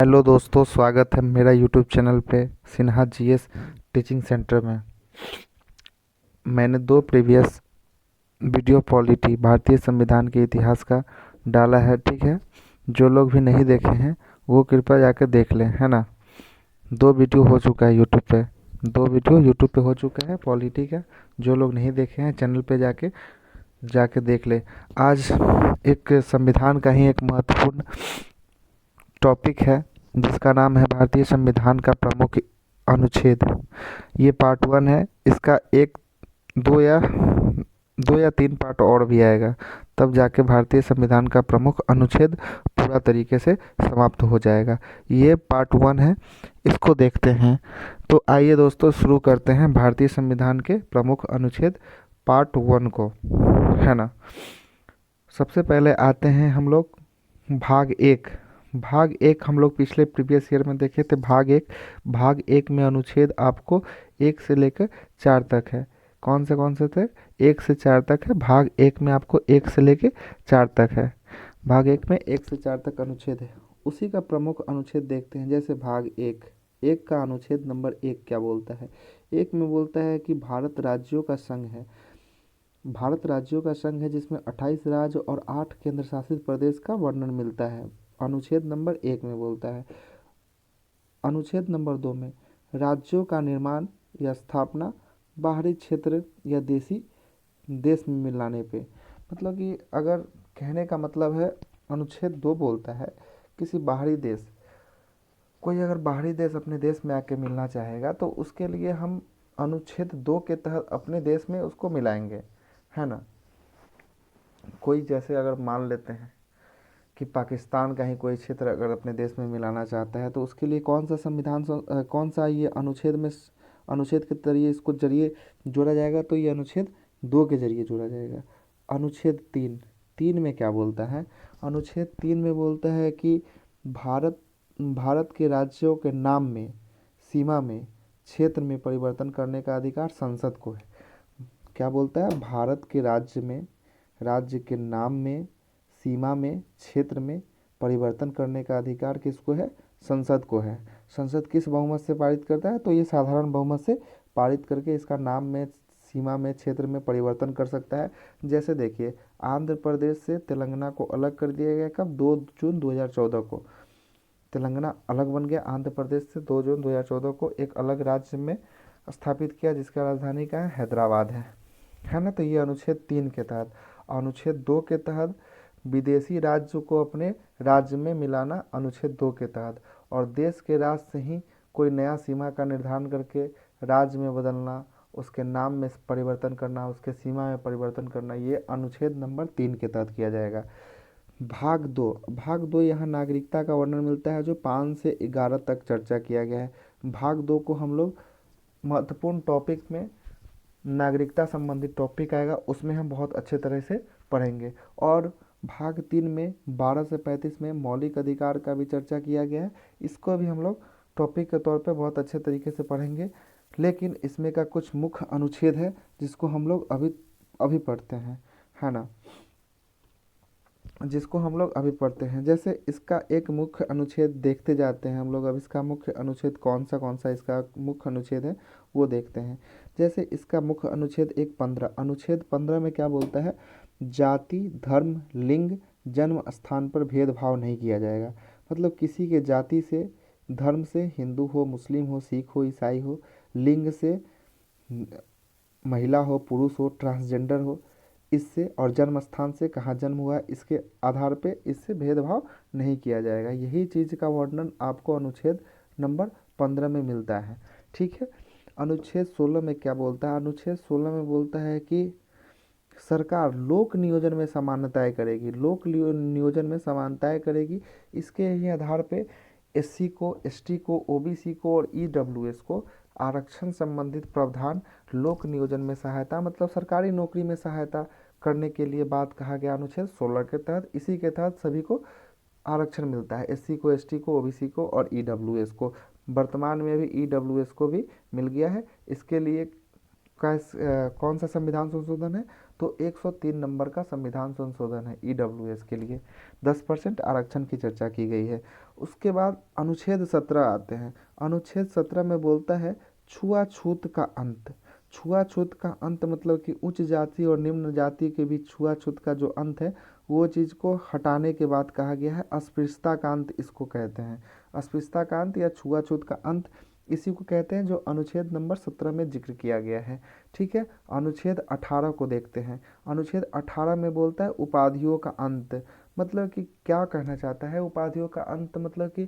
Hello दोस्तों, स्वागत है मेरा यूट्यूब चैनल पे सिन्हा जीएस टीचिंग सेंटर में। मैंने दो प्रीवियस वीडियो पॉलिटी भारतीय संविधान के इतिहास का डाला है, ठीक है। जो लोग भी नहीं देखे हैं वो कृपया जाकर देख लें, है ना। दो वीडियो हो चुका है यूट्यूब पे, दो वीडियो यूट्यूब पे हो चुका है पॉलिटी का। जो लोग नहीं देखे हैं चैनल पे जाके जाके देख ले। आज एक संविधान का ही एक महत्वपूर्ण टॉपिक है जिसका नाम है भारतीय संविधान का प्रमुख अनुच्छेद। ये पार्ट वन है। इसका एक दो या तीन पार्ट और भी आएगा, तब जाके भारतीय संविधान का प्रमुख अनुच्छेद पूरा तरीके से समाप्त हो जाएगा। ये पार्ट वन है, इसको देखते हैं। तो आइए दोस्तों शुरू करते हैं भारतीय संविधान के प्रमुख अनुच्छेद पार्ट वन को, है ना। सबसे पहले आते हैं हम लोग भाग एक। भाग एक हम लोग पिछले प्रीवियस ईयर में देखे थे। भाग एक में अनुच्छेद आपको एक से लेकर चार तक है। कौन से थे? एक से चार तक है। भाग एक में आपको एक से लेकर चार तक है। भाग एक में एक से चार तक अनुच्छेद है। उसी का प्रमुख अनुच्छेद देखते हैं। जैसे भाग एक, एक का अनुच्छेद नंबर एक क्या बोलता है? एक में बोलता है कि भारत राज्यों का संघ है। भारत राज्यों का संघ है जिसमें 28 राज्य और 8 केंद्र शासित प्रदेश का वर्णन मिलता है। अनुच्छेद नंबर एक में बोलता है। अनुच्छेद नंबर दो में राज्यों का निर्माण या स्थापना बाहरी क्षेत्र या देश में मिलाने पे। मतलब कि अगर कहने का मतलब है, अनुच्छेद दो बोलता है किसी बाहरी देश, कोई अगर बाहरी देश अपने देश में आके मिलना चाहेगा तो उसके लिए हम अनुच्छेद दो के तहत अपने देश में उसको मिलाएंगे, है ना। कोई जैसे अगर मान लेते हैं कि पाकिस्तान का ही कोई क्षेत्र अगर अपने देश में मिलाना चाहता है तो उसके लिए कौन सा कौन सा ये अनुच्छेद के जरिए इसको जरिए जोड़ा जाएगा? तो ये अनुच्छेद दो के जरिए जोड़ा जाएगा। अनुच्छेद तीन, तीन में क्या बोलता है? अनुच्छेद तीन में बोलता है कि भारत भारत के राज्यों के नाम में, सीमा में, क्षेत्र में परिवर्तन करने का अधिकार संसद को है। क्या बोलता है? भारत के राज्य के नाम में, सीमा में, क्षेत्र में परिवर्तन करने का अधिकार किसको है? संसद को है। संसद किस बहुमत से पारित करता है? तो ये साधारण बहुमत से पारित करके इसका नाम में, सीमा में, क्षेत्र में परिवर्तन कर सकता है। जैसे देखिए, आंध्र प्रदेश से तेलंगाना को अलग कर दिया गया कब? 2 जून 2014 को। तेलंगाना अलग बन गया आंध्र प्रदेश से। 2 जून 2014 को एक अलग राज्य में स्थापित किया जिसका राजधानी का है? हैदराबाद है ना। तो ये अनुच्छेद तीन के तहत। अनुच्छेद दो के तहत विदेशी राज्य को अपने राज्य में मिलाना, अनुच्छेद दो के तहत। और देश के राज्य से ही कोई नया सीमा का निर्धारण करके राज्य में बदलना, उसके नाम में परिवर्तन करना, उसके सीमा में परिवर्तन करना, ये अनुच्छेद नंबर तीन के तहत किया जाएगा। भाग दो यहाँ नागरिकता का वर्णन मिलता है जो 5 से 11 तक चर्चा किया गया है। भाग दो को हम लोग महत्वपूर्ण टॉपिक में, नागरिकता संबंधित टॉपिक आएगा उसमें हम बहुत अच्छे तरह से पढ़ेंगे। और भाग तीन में 12 से 35 में मौलिक अधिकार का भी चर्चा किया गया है। इसको भी हम लोग टॉपिक के तौर पे बहुत अच्छे तरीके से पढ़ेंगे। लेकिन इसमें का कुछ मुख्य अनुच्छेद है जिसको हम लोग अभी अभी पढ़ते हैं, है ना। जिसको हम लोग अभी पढ़ते हैं। जैसे इसका एक मुख्य अनुच्छेद देखते जाते हैं हम लोग। अब इसका मुख्य अनुच्छेद कौन सा इसका मुख्य अनुच्छेद है वो देखते हैं। जैसे इसका मुख्य अनुच्छेद एक 15, अनुच्छेद 15 में क्या बोलता है? जाति, धर्म, लिंग, जन्म स्थान पर भेदभाव नहीं किया जाएगा। मतलब किसी के जाति से, धर्म से, हिंदू हो, मुस्लिम हो, सिख हो, ईसाई हो, लिंग से महिला हो, पुरुष हो, ट्रांसजेंडर हो, इससे, और जन्म स्थान से, कहाँ जन्म हुआ है, इसके आधार पे इससे भेदभाव नहीं किया जाएगा। यही चीज़ का वर्णन आपको अनुच्छेद नंबर 15 में मिलता है, ठीक है। अनुच्छेद 16 में क्या बोलता है? अनुच्छेद 16 में बोलता है कि सरकार लोक नियोजन में समानताएं करेगी। नियोजन में समानताएं करेगी। इसके ही आधार पे एससी को, एसटी को, ओबीसी को और ईडब्ल्यूएस को आरक्षण संबंधित प्रावधान, लोक नियोजन में सहायता, मतलब सरकारी नौकरी में सहायता करने के लिए बात कहा गया अनुच्छेद 16 के तहत। इसी के तहत सभी को आरक्षण मिलता है, एससी को, एसटी को, ओबीसी को और ईडब्ल्यूएस को। वर्तमान में भी ईडब्ल्यूएस को भी मिल गया है। इसके लिए कौन सा संविधान संशोधन है? तो 103 नंबर का संविधान संशोधन है ईडब्ल्यूएस के लिए। 10% आरक्षण की चर्चा की गई है। उसके बाद अनुच्छेद 17 आते हैं। अनुच्छेद 17 में बोलता है छुआछूत का अंत। छुआछूत का अंत मतलब कि उच्च जाति और निम्न जाति के बीच छुआछूत का जो अंत है वो चीज़ को हटाने के बाद कहा गया है अस्पृश्यता का अंत इसको कहते हैं। अस्पृश्यता का अंत या छुआछूत का अंत इसी को कहते हैं जो अनुच्छेद नंबर 17 में जिक्र किया गया है। ठीक है, अनुच्छेद 18 को देखते हैं। अनुच्छेद 18 में बोलता है उपाधियों का अंत। मतलब कि क्या कहना चाहता है उपाधियों का अंत, मतलब कि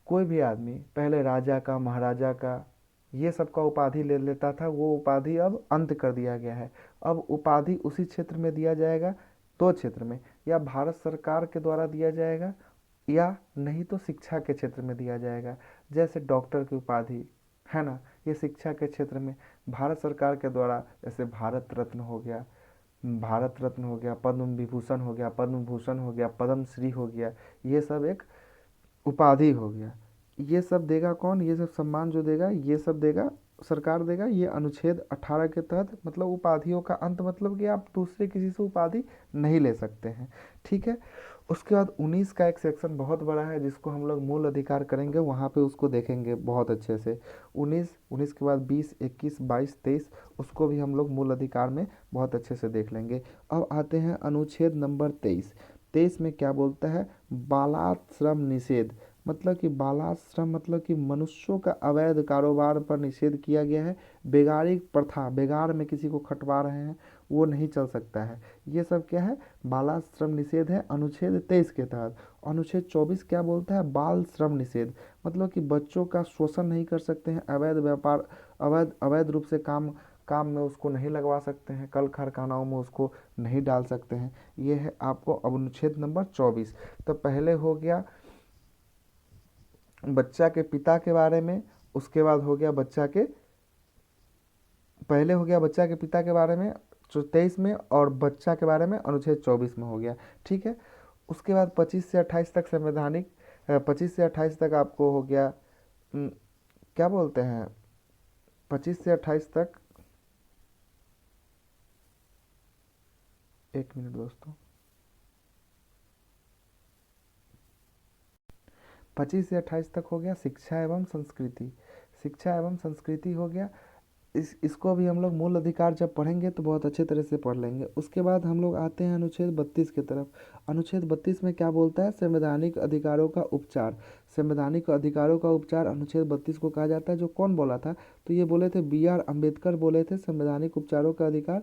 कोई भी आदमी पहले राजा का महाराजा का ये सब का उपाधि ले लेता था, वो उपाधि अब अंत कर दिया गया है। अब उपाधि उसी क्षेत्र में दिया जाएगा, दो क्षेत्र में, या भारत सरकार के द्वारा दिया जाएगा या नहीं तो शिक्षा के क्षेत्र में दिया जाएगा। जैसे डॉक्टर की उपाधि है ना, ये शिक्षा के क्षेत्र में भारत सरकार के द्वारा, जैसे भारत रत्न हो गया, भारत रत्न हो गया, पद्म विभूषण हो गया, पद्म भूषण हो गया, पद्म श्री हो गया, ये सब एक उपाधि हो गया। ये सब देगा कौन, ये सब सम्मान जो देगा ये सब देगा सरकार देगा। ये अनुच्छेद 18 के तहत मतलब उपाधियों का अंत, मतलब कि आप दूसरे किसी से उपाधि नहीं ले सकते हैं। ठीक है, उसके बाद 19 का एक सेक्शन बहुत बड़ा है जिसको हम लोग मूल अधिकार करेंगे, वहाँ पे उसको देखेंगे बहुत अच्छे से। 19 के बाद 20, 21, 22, 23 उसको भी हम लोग मूल अधिकार में बहुत अच्छे से देख लेंगे। अब आते हैं अनुच्छेद नंबर 23। 23 में क्या बोलता है, बालाश्रम निषेध। मतलब कि बालाश्रम मतलब कि मनुष्यों का अवैध कारोबार पर निषेध किया गया है। बेगारी प्रथा, बेगार में किसी को खटवा रहे हैं वो नहीं चल सकता है। ये सब क्या है, बालाश्रम निषेध है अनुच्छेद 23 के तहत। अनुच्छेद 24 क्या बोलता है, बाल श्रम निषेध। मतलब कि बच्चों का शोषण नहीं कर सकते हैं, अवैध व्यापार अवैध रूप से काम काम में उसको नहीं लगवा सकते हैं, कल कारखानाओं में उसको नहीं डाल सकते हैं। ये है आपको अनुच्छेद नंबर 24। तो पहले हो गया बच्चा के पिता के बारे में, उसके बाद हो गया बच्चा के, पहले हो गया बच्चा के पिता के बारे में जो 23 में, और बच्चा के बारे में अनुच्छेद 24 में हो गया। ठीक है, उसके बाद 25 से 28 तक संवैधानिक, 25 से 28 तक आपको हो गया क्या बोलते हैं, 25 से 28 तक, एक मिनट दोस्तों, 25 से 28 तक हो गया शिक्षा एवं संस्कृति। शिक्षा एवं संस्कृति हो गया, इसको भी हम लोग मूल अधिकार जब पढ़ेंगे तो बहुत अच्छे तरह से पढ़ लेंगे। उसके बाद हम लोग आते हैं अनुच्छेद 32 की तरफ। अनुच्छेद 32 में क्या बोलता है, संवैधानिक अधिकारों का उपचार। संवैधानिक अधिकारों का उपचार अनुच्छेद 32 को कहा जाता है। जो कौन बोला था, तो ये बोले थे B.R. अम्बेडकर बोले थे संवैधानिक उपचारों का अधिकार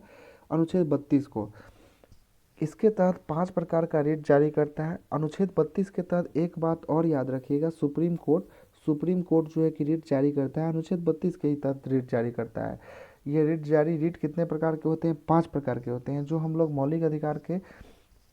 अनुच्छेद 32 को। इसके तहत 5 प्रकार का रिट जारी करता है। अनुच्छेद 32 के तहत एक बात और याद रखिएगा, सुप्रीम कोर्ट जो है कि रिट जारी करता है, अनुच्छेद 32 के ही तहत रिट जारी करता है। ये रिट कितने प्रकार के होते हैं, 5 प्रकार के होते हैं। जो हम लोग मौलिक अधिकार के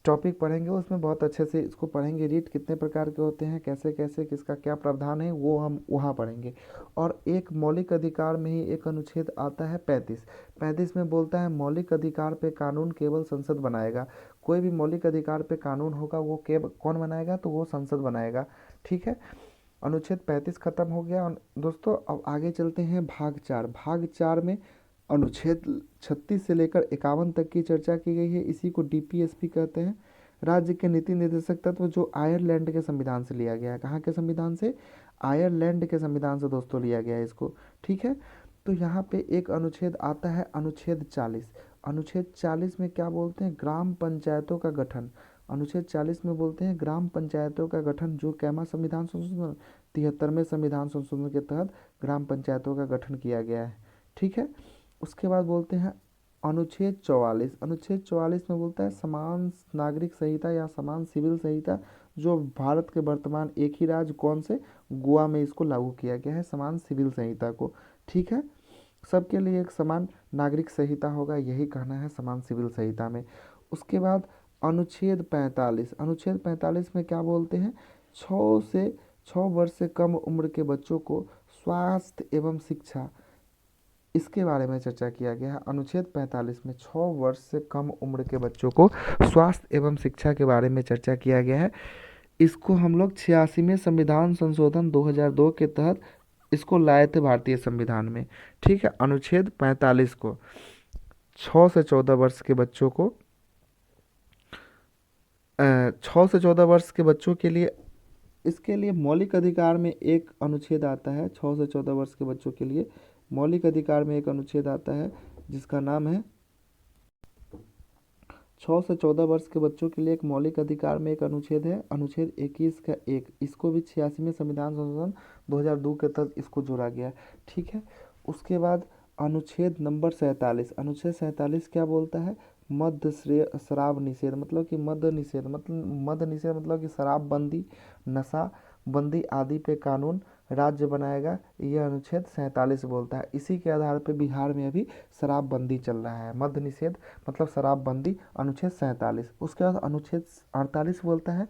टॉपिक पढ़ेंगे उसमें बहुत अच्छे से इसको पढ़ेंगे, रिट कितने प्रकार के होते हैं, कैसे कैसे किसका क्या प्रावधान है, वो हम वहाँ पढ़ेंगे। और एक मौलिक अधिकार में ही एक अनुच्छेद आता है 35 में बोलता है मौलिक अधिकार पे कानून केवल संसद बनाएगा। कोई भी मौलिक अधिकार पे कानून होगा वो केवल कौन बनाएगा, तो वो संसद बनाएगा। ठीक है, अनुच्छेद 35 खत्म हो गया दोस्तों। अब आगे चलते हैं भाग 4। भाग 4 में अनुच्छेद 36 से लेकर 51 तक की चर्चा की गई है। इसी को DPSP कहते हैं, राज्य के नीति निर्देशक तत्व, जो आयरलैंड के संविधान से लिया गया है। कहाँ के संविधान से, आयरलैंड के संविधान से दोस्तों लिया गया है इसको। ठीक है, तो यहाँ पे एक अनुच्छेद आता है अनुच्छेद 40। अनुच्छेद 40 में क्या बोलते हैं, ग्राम पंचायतों का गठन। अनुच्छेद 40 में बोलते हैं ग्राम पंचायतों का गठन, जो कैमा संविधान संशोधन 73वें संविधान संशोधन के तहत ग्राम पंचायतों का गठन किया गया है। ठीक है, उसके बाद बोलते हैं अनुच्छेद 44। अनुच्छेद 44 में बोलता है समान नागरिक संहिता या समान सिविल संहिता, जो भारत के वर्तमान एक ही राज्य कौन से, गोवा में इसको लागू किया गया है समान सिविल संहिता को। ठीक है, सबके लिए एक समान नागरिक संहिता होगा, यही कहना है समान सिविल संहिता में। उसके बाद अनुच्छेद 45। अनुच्छेद 45 में क्या बोलते हैं, 6 वर्ष से कम उम्र के बच्चों को स्वास्थ्य एवं शिक्षा, इसके बारे में चर्चा किया गया है। अनुच्छेद 45 में 6 वर्ष से कम उम्र के बच्चों को स्वास्थ्य एवं शिक्षा के बारे में चर्चा किया गया है। इसको हम लोग 86वें संविधान संशोधन 2002 के तहत इसको लाए थे भारतीय संविधान में। ठीक है, अनुच्छेद 45 को 6 से 14 वर्ष के बच्चों को 6 से 14 वर्ष के बच्चों के लिए इसके लिए मौलिक अधिकार में एक अनुच्छेद आता है 6 से 14 वर्ष के बच्चों के लिए। मौलिक अधिकार में एक अनुच्छेद आता है जिसका नाम है 6 से 14 वर्ष के बच्चों के लिए एक मौलिक अधिकार में एक अनुच्छेद है, अनुच्छेद 21 का 1। इसको भी 86वें संविधान संशोधन 2002 के तहत इसको जोड़ा गया है। ठीक है। उसके बाद अनुच्छेद नंबर 47। अनुच्छेद 47 क्या बोलता है? मद्य श्रेय शराब निषेध, मतलब कि मद्य निषेध मतलब कि शराबबंदी, नशाबंदी आदि पे कानून राज्य बनाएगा। यह अनुच्छेद 47 बोलता है। इसी के आधार पे बिहार में अभी शराबबंदी चल रहा है। मद्य निषेध मतलब शराबबंदी, अनुच्छेद 47। उसके बाद अनुच्छेद 48 बोलता है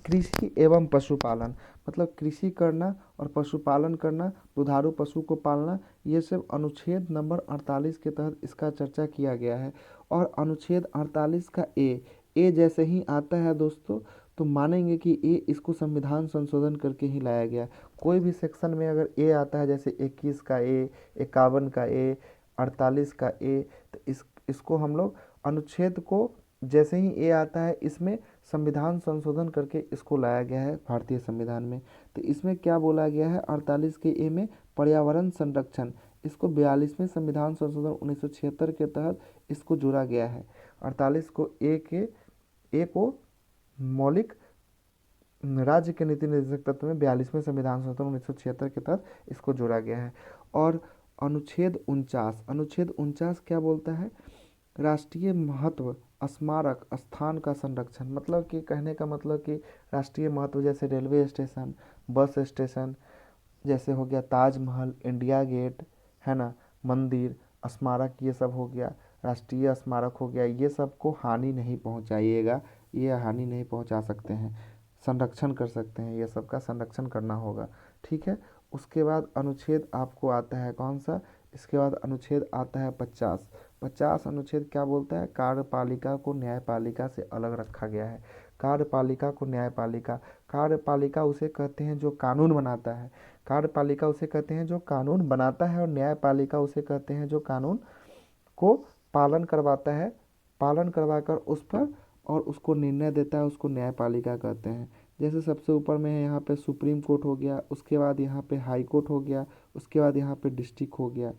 कृषि एवं पशुपालन, मतलब कृषि करना और पशुपालन करना, दुधारू पशु को पालना, ये सब अनुच्छेद नंबर 48 के तहत इसका चर्चा किया गया है। और अनुच्छेद 48 का ए जैसे ही आता है दोस्तों, तो मानेंगे कि ए इसको संविधान संशोधन करके ही लाया गया है। कोई भी सेक्शन में अगर ए आता है, जैसे 21 का ए, 51 का ए, 48 का ए, तो इसको हम लोग अनुच्छेद को जैसे ही ए आता है इसमें संविधान संशोधन करके इसको लाया गया है भारतीय संविधान में। तो इसमें क्या बोला गया है? 48 के ए में पर्यावरण संरक्षण, इसको 42वें संविधान संशोधन 1976 के तहत इसको जोड़ा गया है। 48 को ए को मौलिक राज्य के नीति निर्देशक तत्व में 42वें संविधान संशोधन 1976 के तहत इसको जोड़ा गया है। और अनुच्छेद 49 क्या बोलता है? राष्ट्रीय महत्व स्मारक स्थान का संरक्षण, मतलब कि कहने का मतलब कि राष्ट्रीय महत्व जैसे रेलवे स्टेशन, बस स्टेशन, जैसे हो गया ताजमहल, इंडिया गेट, है ना, मंदिर, स्मारक, ये सब हो गया, राष्ट्रीय स्मारक हो गया, ये सब को हानि नहीं पहुंचाइएगा, ये हानि नहीं पहुंचा सकते हैं, संरक्षण कर सकते हैं, ये सब का संरक्षण करना होगा। ठीक है। उसके बाद अनुच्छेद आपको आता है कौन सा? इसके बाद अनुच्छेद आता है 50। 50 अनुच्छेद क्या बोलता है? कार्यपालिका को न्यायपालिका से अलग रखा गया है। कार्यपालिका को न्यायपालिका, कार्यपालिका उसे कहते हैं जो कानून बनाता है, कार्यपालिका उसे कहते हैं जो कानून बनाता है, और न्यायपालिका उसे कहते हैं जो कानून को पालन करवाता है, पालन करवाकर उस पर और उसको निर्णय देता है, उसको न्यायपालिका कहते हैं। जैसे सबसे ऊपर में है यहाँ पे सुप्रीम कोर्ट हो गया, उसके बाद यहाँ पे हाई कोर्ट हो गया, उसके बाद यहाँ पे डिस्ट्रिक्ट हो गया।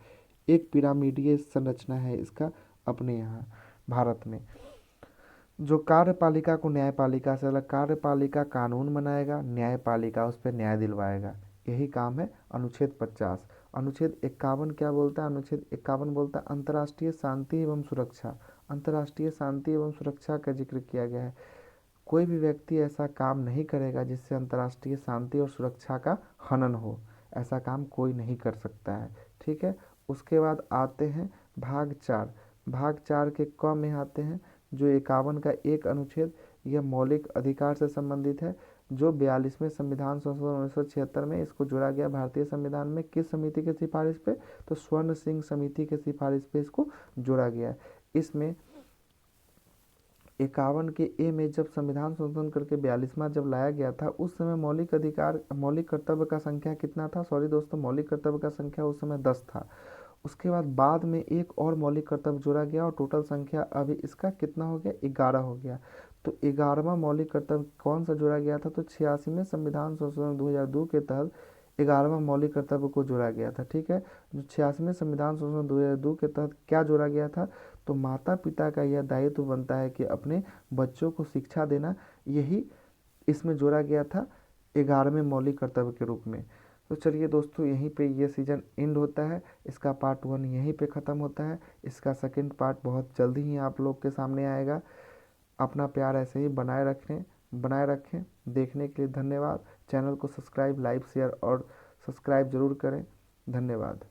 एक पिरामिडीय संरचना है इसका अपने यहाँ भारत में। जो कार्यपालिका को न्यायपालिका से अलग, कार्यपालिका कानून बनाएगा, न्यायपालिका उस पर न्याय दिलवाएगा, यही काम है अनुच्छेद 50। अनुच्छेद 51 क्या बोलता है? अनुच्छेद 51 बोलता है अंतर्राष्ट्रीय शांति एवं सुरक्षा। अंतर्राष्ट्रीय शांति एवं सुरक्षा का जिक्र किया गया है। कोई भी व्यक्ति ऐसा काम नहीं करेगा जिससे अंतर्राष्ट्रीय शांति और सुरक्षा का हनन हो, ऐसा काम कोई नहीं कर सकता है। ठीक है। उसके बाद आते हैं भाग 4। भाग 4 के क में आते हैं जो 51 का एक अनुच्छेद, यह मौलिक अधिकार से संबंधित है, जो 42वें संविधान संशोधन 1976 में इसको जोड़ा गया भारतीय संविधान में। किस समिति की सिफारिश पे? तो स्वर्ण सिंह समिति के सिफारिश पे इसको जोड़ा गया है। इसमें 51 के ए में जब संविधान संशोधन करके 42वां जब लाया गया था, उस समय मौलिक कर्तव्य का संख्या कितना था? सॉरी दोस्तों, मौलिक कर्तव्य का संख्या उस समय 10 था। उसके बाद में एक और मौलिक कर्तव्य जोड़ा गया और टोटल संख्या अभी इसका कितना हो गया? 11 हो गया। तो 11वां मौलिक कर्तव्य कौन सा जोड़ा गया था? तो 86वें संविधान संशोधन 2002 के तहत 11वां मौलिक कर्तव्य को जोड़ा गया था। ठीक है। जो 86वें संविधान संशोधन 2002 के तहत क्या जोड़ा गया था? तो माता पिता का यह दायित्व बनता है कि अपने बच्चों को शिक्षा देना, यही इसमें जोड़ा गया था 11वें मौलिक कर्तव्य के रूप में। तो चलिए दोस्तों, यहीं पे ये सीजन एंड होता है, इसका पार्ट 1 यहीं पे ख़त्म होता है। इसका सेकंड पार्ट बहुत जल्दी ही आप लोग के सामने आएगा। अपना प्यार ऐसे ही बनाए रखें। देखने के लिए धन्यवाद। चैनल को सब्सक्राइब, लाइक, शेयर और सब्सक्राइब ज़रूर करें। धन्यवाद।